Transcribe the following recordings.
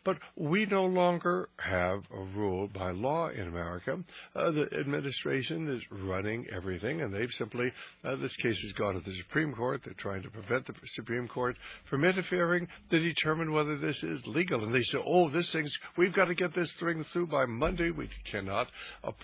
But we no longer have a rule by law in America. The administration is running everything, and they've simply, this case has gone to the Supreme Court. They're trying to prevent the Supreme Court from interfering to determine whether this is legal. And they say, we've got to get this thing through by Monday. We cannot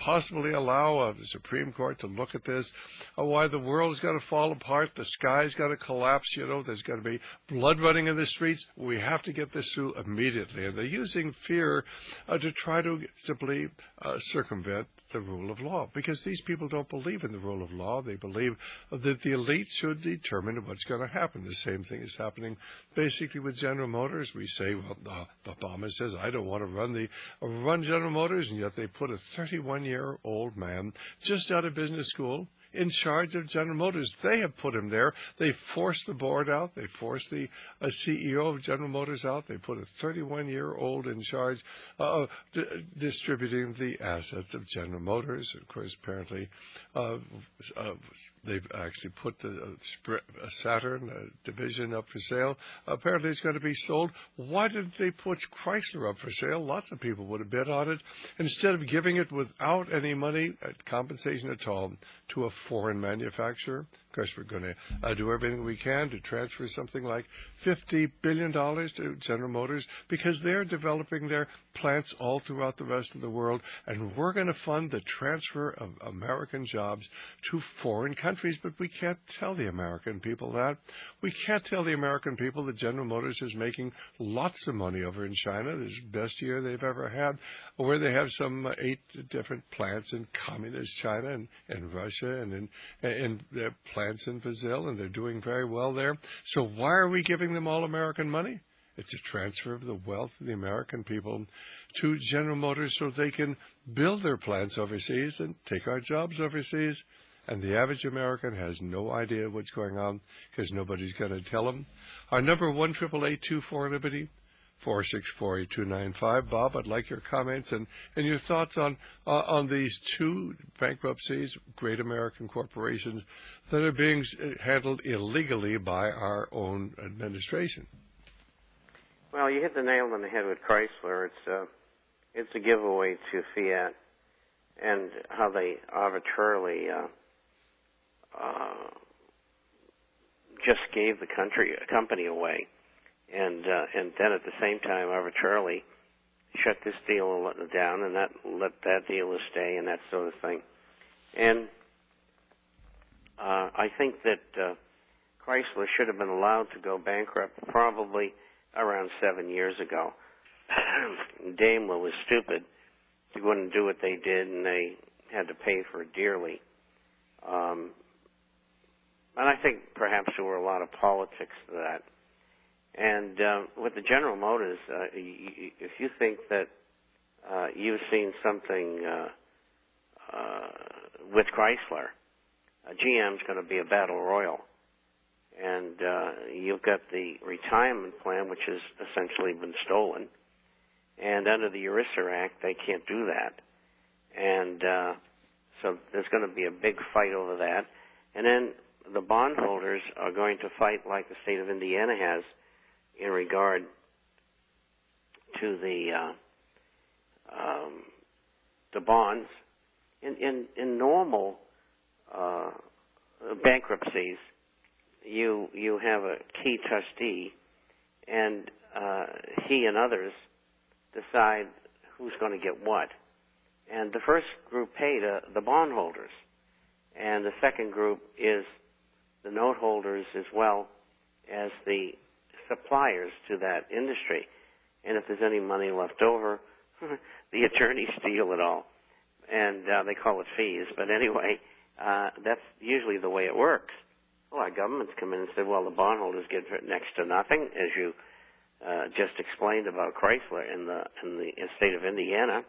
possibly allow the Supreme Court to look at this. Why the world's got to fall apart, the sky's got to collapse, there's got to be blood running in the streets. We have to get this through immediately. And they're using fear to try to simply circumvent the rule of law, because these people don't believe in the rule of law. They believe that the elite should determine what's going to happen. The same thing is happening basically with General Motors. We say, well, Obama says, I don't want to run General Motors, and yet they put a 31-year-old man just out of business school in charge of General Motors. They have put him there. They forced the board out. They forced the CEO of General Motors out. They put a 31-year-old in charge of distributing the assets of General Motors. Of course, apparently, they've actually put the Saturn division up for sale. Apparently, it's going to be sold. Why didn't they put Chrysler up for sale? Lots of people would have bid on it. Instead of giving it without any money, compensation at all, to a foreign manufacturer. Of course, we're going to do everything we can to transfer something like $50 billion to General Motors, because they're developing their plants all throughout the rest of the world, and we're going to fund the transfer of American jobs to foreign countries. But we can't tell the American people that. We can't tell the American people that General Motors is making lots of money over in China. This is the best year they've ever had, where they have some 8 different plants in communist China and Russia and in their plants in Brazil, and they're doing very well there. So why are we giving them all American money? It's a transfer of the wealth of the American people to General Motors so they can build their plants overseas and take our jobs overseas. And the average American has no idea what's going on, because nobody's going to tell them. Our number, 1-888-24-LIBERTY, 464-8295. Bob, I'd like your comments and your thoughts on these 2 bankruptcies, great American corporations, that are being handled illegally by our own administration. Well, you hit the nail on the head with Chrysler. It's a giveaway to Fiat and how they arbitrarily just gave the company away. And then at the same time, arbitrarily shut this deal down and let that dealer stay and that sort of thing. And I think that Chrysler should have been allowed to go bankrupt probably around 7 years ago. Daimler was stupid. They wouldn't do what they did, and they had to pay for it dearly. And I think perhaps there were a lot of politics to that. And with the General Motors, if you think that you've seen something with Chrysler, GM's going to be a battle royal. And you've got the retirement plan, which has essentially been stolen. And under the ERISA Act, they can't do that. And so there's going to be a big fight over that. And then the bondholders are going to fight like the state of Indiana has in regard to the bonds. In normal bankruptcies, you have a key trustee, and he and others decide who's going to get what. And the first group pay the bondholders, and the second group is the note holders as well as the suppliers to that industry. And if there's any money left over, the attorneys steal it all. And they call it fees. But anyway, that's usually the way it works. Well, our government's come in and said, well, the bondholders get next to nothing, as you just explained about Chrysler in the state of Indiana.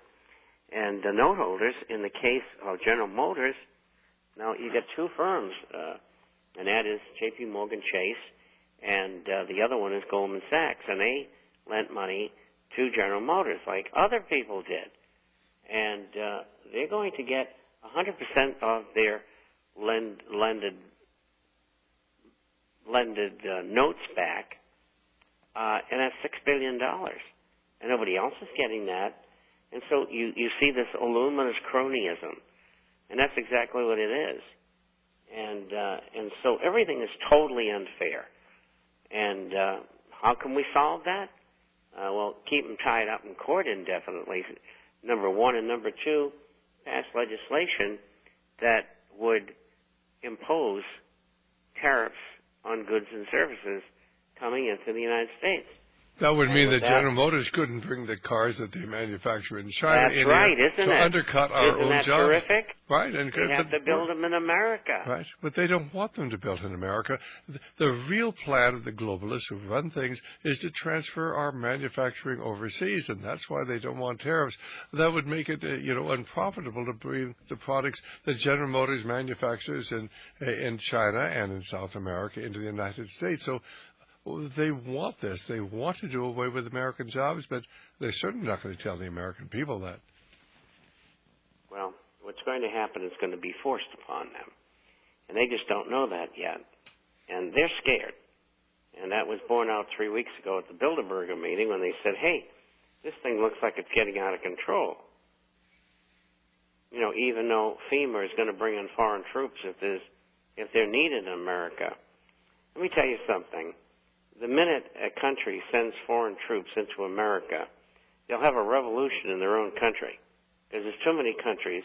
And the note holders, in the case of General Motors, now you got 2 firms, and that is J.P. Morgan Chase, and the other one is Goldman Sachs, and they lent money to General Motors like other people did. And they're going to get 100% of their lended notes back, and that's $6 billion. and nobody else is getting that. And so you see this voluminous cronyism, and that's exactly what it is. And so everything is totally unfair. And how can we solve that? Well, keep them tied up in court indefinitely, number one. And number two, pass legislation that would impose tariffs on goods and services coming into the United States. That would mean that General Motors couldn't bring the cars that they manufacture in China in right, isn't to it? undercut our own jobs. Isn't that terrific? Right. And they have to build them in America. Right. But they don't want them to build in America. The real plan of the globalists who run things is to transfer our manufacturing overseas, and that's why they don't want tariffs. That would make it, unprofitable to bring the products that General Motors manufactures in China and in South America into the United States. So they want this. They want to do away with American jobs, but they're certainly not going to tell the American people that. Well, what's going to happen is going to be forced upon them. And they just don't know that yet. And they're scared. And that was borne out 3 weeks ago at the Bilderberger meeting when they said, hey, this thing looks like it's getting out of control. Even though FEMA is going to bring in foreign troops if they're needed in America. Let me tell you something. The minute a country sends foreign troops into America, they'll have a revolution in their own country. Because there's too many countries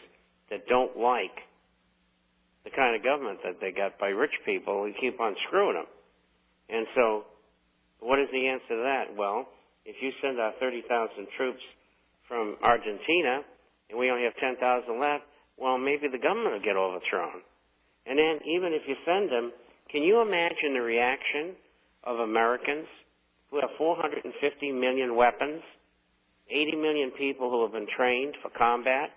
that don't like the kind of government that they got by rich people who keep on screwing them. And so, what is the answer to that? Well, if you send out 30,000 troops from Argentina, and we only have 10,000 left, well, maybe the government will get overthrown. And then, even if you send them, can you imagine the reaction of Americans who have 450 million weapons, 80 million people who have been trained for combat?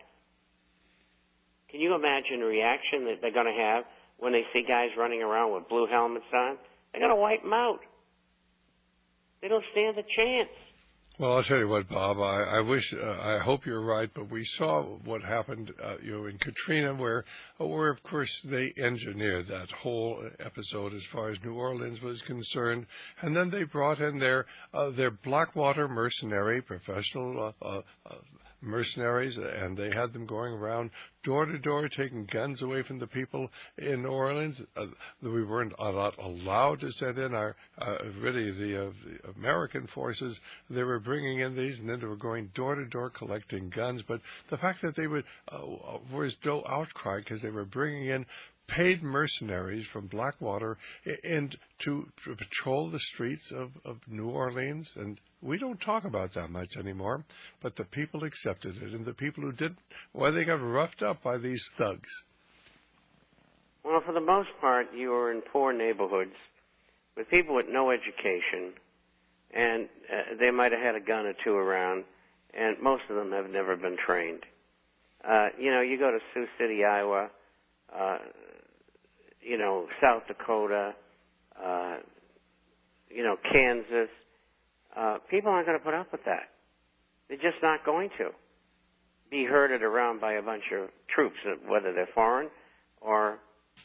Can you imagine the reaction that they're going to have when they see guys running around with blue helmets on? They're going to wipe them out. They don't stand a chance. Well, I'll tell you what, Bob. I hope you're right, but we saw what happened, in Katrina, where of course they engineered that whole episode as far as New Orleans was concerned, and then they brought in their Blackwater mercenary, professional mercenaries, and they had them going around door to door taking guns away from the people in New Orleans. We weren't allowed to send in the American forces. They were bringing in these, and then they were going door to door collecting guns. But the fact that they was no outcry because they were bringing in paid mercenaries from Blackwater and to patrol the streets of New Orleans, and we don't talk about that much anymore, but the people accepted it, and the people who didn't, they got roughed up by these thugs. Well, for the most part, you were in poor neighborhoods with people with no education, and they might have had a gun or two around, and most of them have never been trained. You go to Sioux City, Iowa, South Dakota, Kansas, people aren't going to put up with that. They're just not going to be herded around by a bunch of troops, whether they're foreign or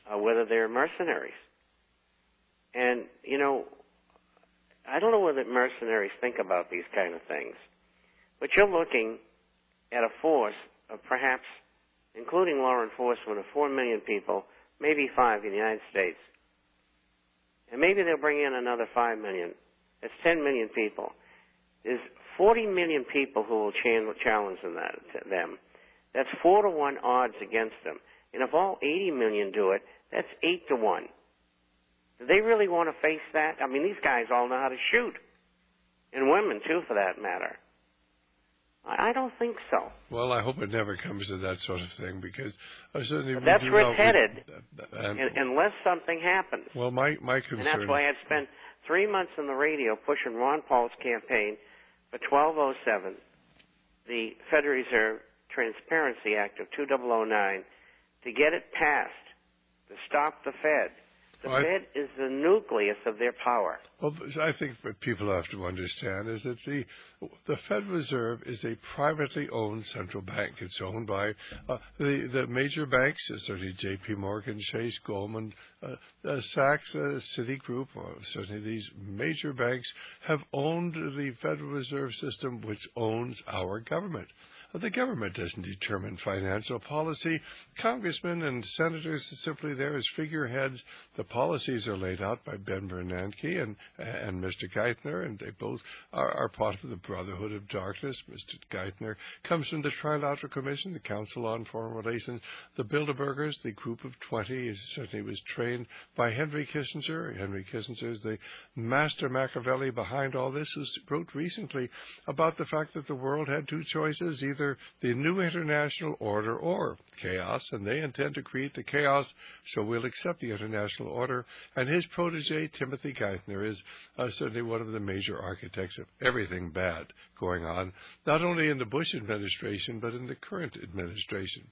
whether they're mercenaries. And, I don't know whether mercenaries think about these kind of things, but you're looking at a force of perhaps, including law enforcement, of 4 million people, maybe 5 in the United States. And maybe they'll bring in another 5 million. That's 10 million people. There's 40 million people who will challenge them. That's 4-to-1 odds against them. And if all 80 million do it, that's 8-to-1. Do they really want to face that? I mean, these guys all know how to shoot. And women, too, for that matter. I don't think so. Well, I hope it never comes to that sort of thing, because certainly that's where it's headed, unless something happens. Well, my concern... And that's why I've spent 3 months on the radio pushing Ron Paul's campaign for 1207, the Federal Reserve Transparency Act of 2009, to get it passed, to stop the Fed, The Well, Fed is the nucleus of their power. Well, I think what people have to understand is that the Federal Reserve is a privately owned central bank. It's owned by the major banks, certainly J.P. Morgan, Chase, Goldman, Sachs, Citigroup. Certainly these major banks have owned the Federal Reserve System, which owns our government. The government doesn't determine financial policy. Congressmen and senators are simply there as figureheads. The policies are laid out by Ben Bernanke and Mr. Geithner, and they both are part of the Brotherhood of Darkness. Mr. Geithner comes from the Trilateral Commission, the Council on Foreign Relations. The Bilderbergers, the Group of 20, certainly was trained by Henry Kissinger. Henry Kissinger is the master Machiavelli behind all this, who wrote recently about the fact that the world had two choices, either the new international order or chaos, and they intend to create the chaos, so we'll accept the international order. And his protege, Timothy Geithner, is certainly one of the major architects of everything bad going on, not only in the Bush administration, but in the current administration.